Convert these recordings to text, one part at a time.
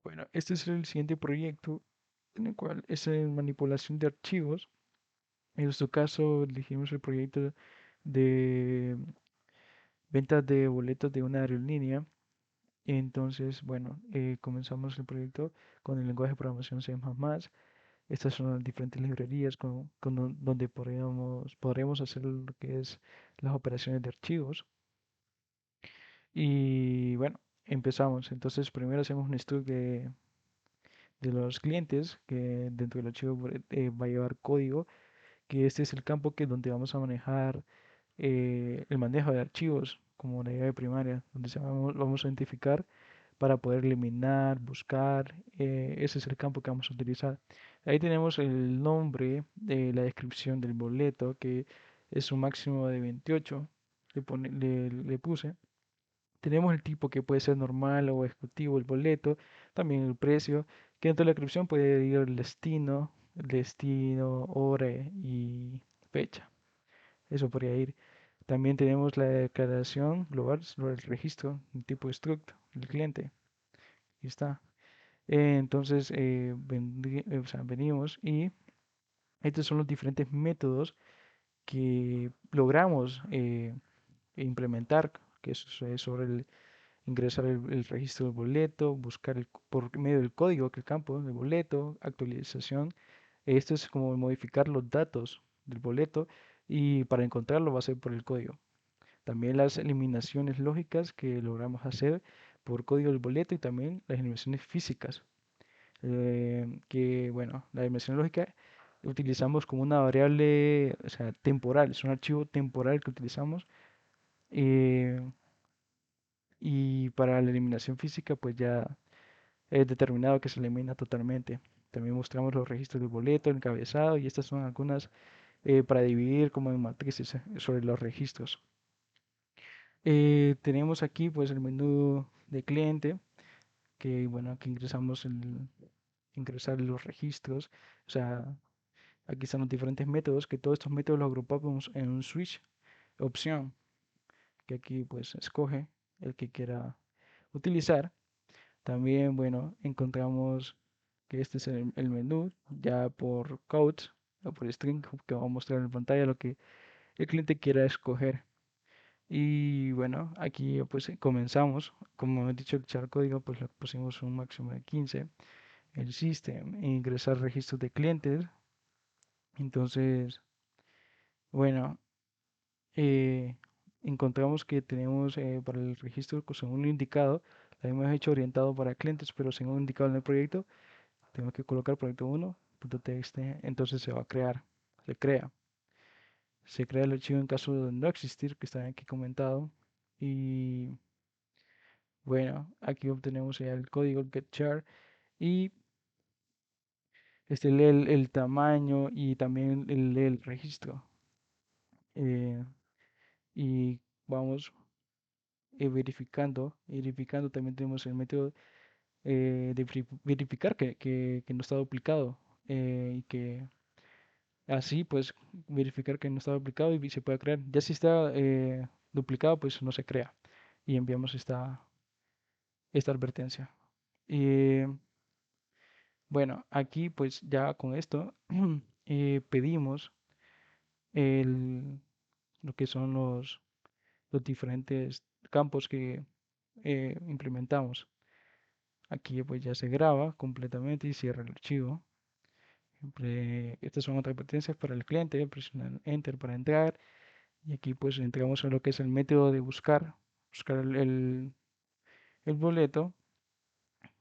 Bueno, este es el siguiente proyecto en el cual es manipulación de archivos. En nuestro caso, elegimos el proyecto de ventas de boletos de una aerolínea. Entonces, bueno, comenzamos el proyecto con el lenguaje de programación C++. Estas son las diferentes librerías donde podremos hacer lo que es las operaciones de archivos. Y bueno, empezamos. Entonces, primero hacemos un struct de los clientes que dentro del archivo va a llevar código, que este es el campo que donde vamos a manejar el manejo de archivos como la llave primaria, donde vamos a identificar para poder eliminar, buscar, ese es el campo que vamos a utilizar. Ahí tenemos el nombre, la descripción del boleto, que es un máximo de 28, le puse. Tenemos el tipo que puede ser normal o ejecutivo, el boleto, también el precio, que dentro de la descripción puede ir el destino, hora y fecha. Eso podría ir. También tenemos la declaración global sobre el registro, el tipo struct, el cliente. Ahí está. Entonces, o sea, venimos y estos son los diferentes métodos que logramos implementar, que es sobre ingresar el registro del boleto, buscar por medio del código, que el campo del boleto, actualización. Esto es como modificar los datos del boleto y para encontrarlo va a ser por el código. También las eliminaciones lógicas que logramos hacer por código del boleto y también las eliminaciones físicas. Que bueno, la eliminación lógica utilizamos como una variable, o sea, temporal, es un archivo temporal que utilizamos. eh, y para la eliminación física, pues ya es determinado que se elimina totalmente. También mostramos los registros del boleto, el encabezado, y estas son algunas para dividir como en matrices sobre los registros. Tenemos aquí pues el menú de cliente, que bueno, aquí ingresar los registros, o sea, aquí están los diferentes métodos, que todos estos métodos los agrupamos en un switch opción, que aquí pues escoge el que quiera utilizar. También, bueno, encontramos que este es el menú, ya por codes o por string, que va a mostrar en pantalla lo que el cliente quiera escoger. Y bueno, aquí pues comenzamos. Como he dicho, el código, pues le pusimos un máximo de 15. El system, ingresar registros de clientes. Entonces, bueno, eh, encontramos que tenemos para el registro, pues, según lo indicado, lo hemos hecho orientado para clientes, pero según indicado en el proyecto, tengo que colocar proyecto 1.txt, entonces se va a crear, se crea. Se crea el archivo en caso de no existir, que está aquí comentado. Y bueno, aquí obtenemos ya el código getchar y este lee el tamaño y también lee el registro. Eh, y vamos verificando también tenemos el método de verificar que no está duplicado y que así pues verificar que no está duplicado y se puede crear. Ya si está duplicado pues no se crea y enviamos esta advertencia. Y bueno, aquí pues ya con esto pedimos el, lo que son los diferentes campos que implementamos. Aquí pues ya se graba completamente y cierra el archivo. Estas son otras advertencias para el cliente, presionar Enter para entrar y aquí pues entramos en lo que es el método de buscar el boleto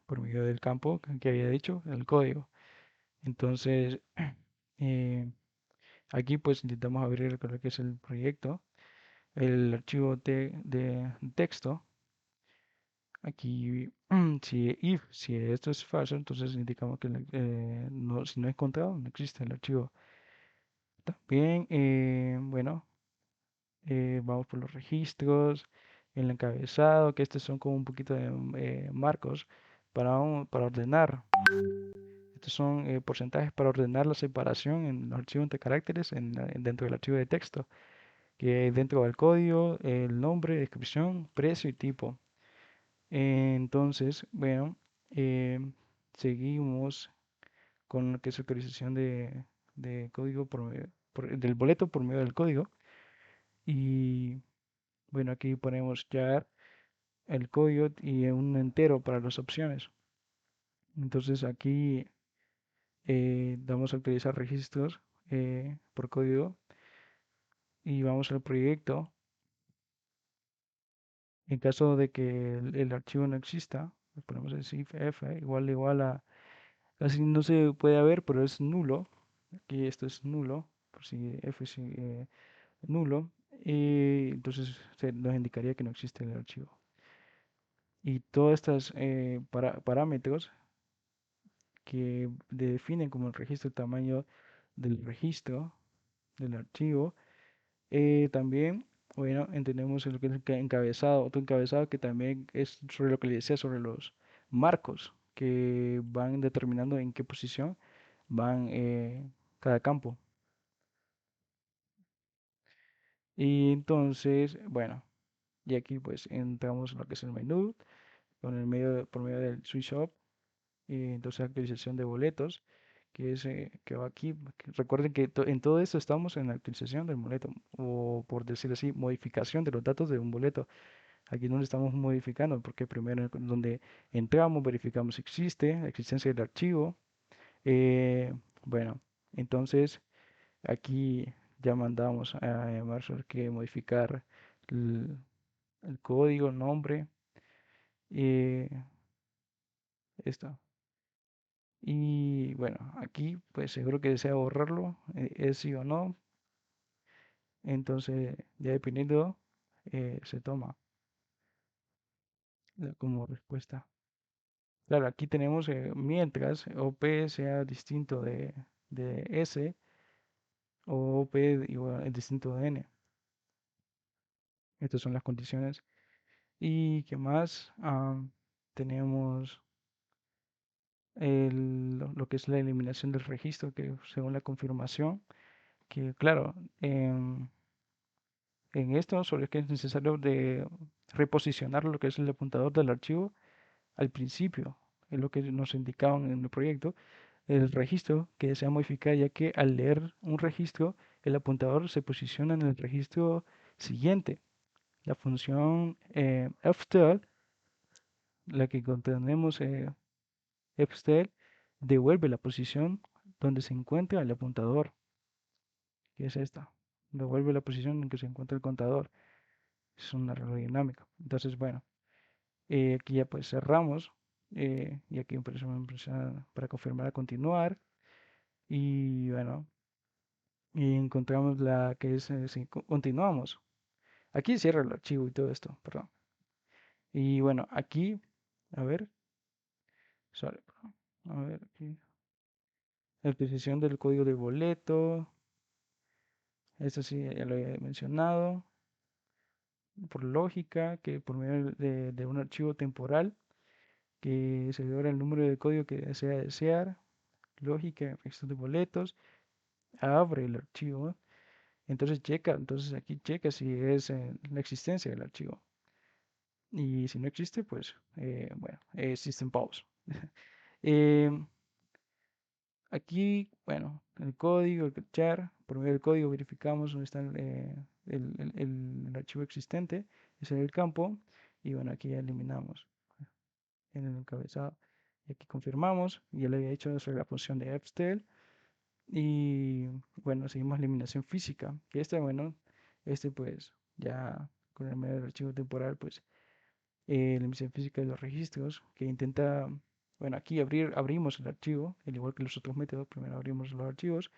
por medio del campo que había dicho, el código. Entonces, eh, aquí pues intentamos abrir lo que es el proyecto, el archivo de texto. Aquí, si esto es falso, entonces indicamos que no, si no he encontrado, no existe el archivo. También, bueno, vamos por los registros, el encabezado, que estos son como un poquito de marcos para ordenar. Estos son porcentajes para ordenar la separación en el archivo entre caracteres dentro del archivo de texto, que dentro del código, el nombre, descripción, precio y tipo. Entonces, bueno, eh, seguimos con lo que es actualización de código del boleto por medio del código. Y bueno, aquí ponemos ya el código y un entero para las opciones. Entonces aquí vamos a utilizar registros por código y vamos al proyecto. En caso de que el archivo no exista, le ponemos el if f igual a, casi no se puede ver, pero es nulo. Aquí esto es nulo, por si f es nulo. Y entonces nos indicaría que no existe el archivo. Y todos estos parámetros que definen como el registro, el tamaño del registro, del archivo. También, bueno, entendemos lo que es el encabezado, otro encabezado que también es sobre lo que le decía sobre los marcos que van determinando en qué posición van cada campo. Y entonces, bueno, y aquí pues entramos en lo que es el menú, por medio del switch up, y entonces actualización de boletos, que es que va aquí. Recuerden que en todo esto estamos en la actualización del boleto, o por decirlo así, modificación de los datos de un boleto. Aquí no lo estamos modificando, porque primero donde entramos, verificamos si existe, la existencia del archivo. eh, bueno, entonces aquí ya mandamos a Marshall que modificar el, el código, el nombre, eh, esto. Y bueno, aquí pues seguro que desea borrarlo, es sí o no. Entonces ya dependiendo se toma como respuesta. Claro, aquí tenemos mientras OP sea distinto de S o OP igual, es distinto de N. Estas son las condiciones. ¿Y qué más? Tenemos lo que es la eliminación del registro, que según la confirmación, que claro, en esto solo es que es necesario de reposicionar lo que es el apuntador del archivo al principio, es lo que nos indicaban en el proyecto, el registro que desea modificar, ya que al leer un registro, el apuntador se posiciona en el registro siguiente. La función fstel, la que contenemos fstel, devuelve la posición donde se encuentra el apuntador, que es esta. Devuelve la posición en que se encuentra el contador. Es una regla dinámica. Entonces, bueno, aquí ya pues cerramos. Y aquí para confirmar a continuar. Y bueno, y encontramos la que es, si continuamos. Aquí cierra el archivo y todo esto, perdón. Y bueno, aquí, a ver, sorry, perdón. A ver, aquí, la utilización del código de boleto, esto sí ya lo he mencionado, por lógica, que por medio de un archivo temporal, que se libera el número de código que desea desear, lógica, registro de boletos, abre el archivo, entonces checa, entonces aquí checa si es la existencia del archivo. Y si no existe, pues, bueno, system pause. Em, Aquí, bueno, el código, el char, por medio del código verificamos dónde está el archivo existente, ese es el campo, y bueno, aquí ya eliminamos en el encabezado. Y aquí confirmamos, ya le había hecho sobre la función de fstel, y bueno, seguimos eliminación física, que este, bueno, este pues ya con el medio del archivo temporal, pues la emisión física de los registros, que intenta, bueno, aquí abrimos el archivo, al igual que los otros métodos, primero abrimos los archivos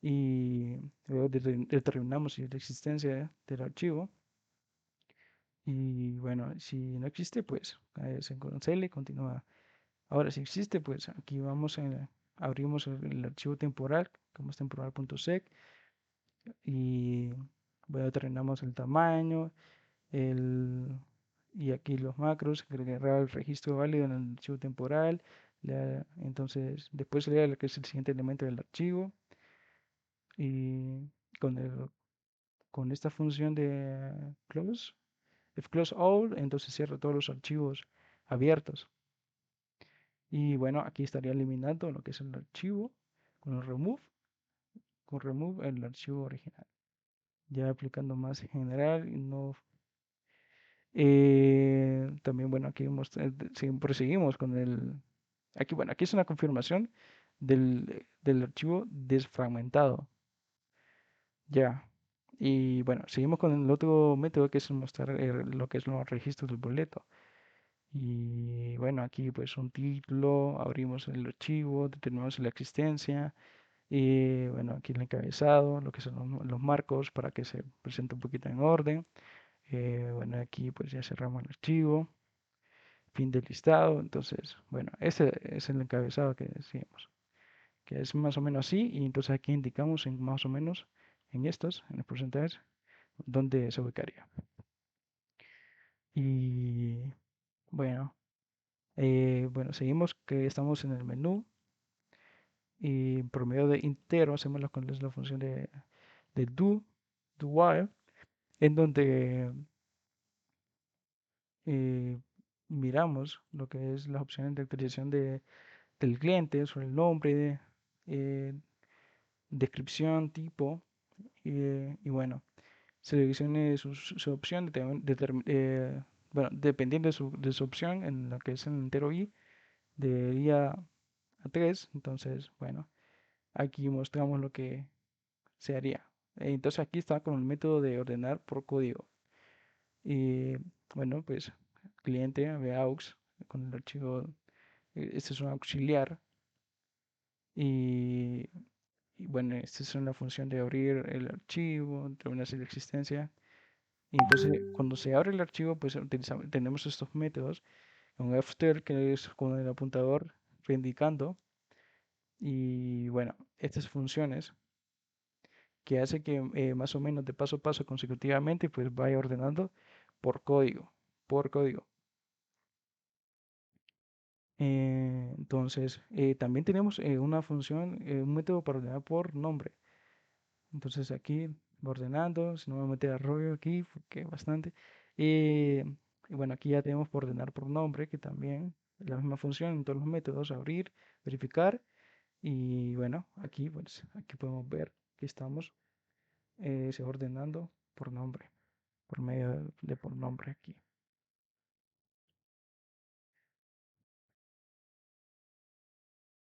y luego determinamos si es la existencia del archivo. Y bueno, si no existe, pues se cancela y continúa. Ahora, si existe, pues aquí abrimos el archivo temporal, como es temporal.sec, y bueno, determinamos el tamaño, el, y aquí los macros, agregar el registro válido en el archivo temporal. Entonces, después se lea lo que es el siguiente elemento del archivo. Y con, con esta función de close, if close all, entonces cierra todos los archivos abiertos. Y bueno, aquí estaría eliminando lo que es el archivo con el remove, con remove el archivo original. Ya aplicando más en general y no. También, bueno, aquí proseguimos con el. Aquí, bueno, aquí es una confirmación del archivo desfragmentado. Ya. Y bueno, seguimos con el otro método que es mostrar lo que es los registros del boleto. Y bueno, aquí pues un título, abrimos el archivo, determinamos la existencia. Y bueno, aquí el encabezado, lo que son los marcos para que se presente un poquito en orden. Bueno, aquí pues ya cerramos el archivo, fin del listado. Entonces, bueno, ese es el encabezado que decíamos, que es más o menos así. Y entonces aquí indicamos en más o menos en estos, en los porcentajes, dónde se ubicaría. Y bueno, bueno, seguimos que estamos en el menú y por medio de intero hacemos la función de do while, en donde eh, miramos lo que es las opciones de actualización del cliente, sobre el nombre, eh, descripción, tipo, y bueno, seleccione su opción, bueno, dependiendo de su opción, en lo que es el entero i, de día a 3, entonces, bueno, aquí mostramos lo que se haría. Entonces aquí está con el método de ordenar por código. Y bueno, pues cliente, aux, con el archivo, este es un auxiliar. Y, y bueno, esta es una función de abrir el archivo, determinar si la existencia. Y entonces cuando se abre el archivo, pues tenemos estos métodos, un after que es con el apuntador reindicando. Y bueno, estas funciones que hace que más o menos de paso a paso consecutivamente, pues vaya ordenando por código, por código. Entonces, también tenemos una función, un método para ordenar por nombre. Entonces aquí va ordenando, si no me voy a meter a rollo aquí, porque bastante. Eh, y bueno, aquí ya tenemos por ordenar por nombre, que también es la misma función en todos los métodos, abrir, verificar. Y bueno, aquí pues aquí podemos ver que estamos se va ordenando por nombre, por medio de por nombre aquí.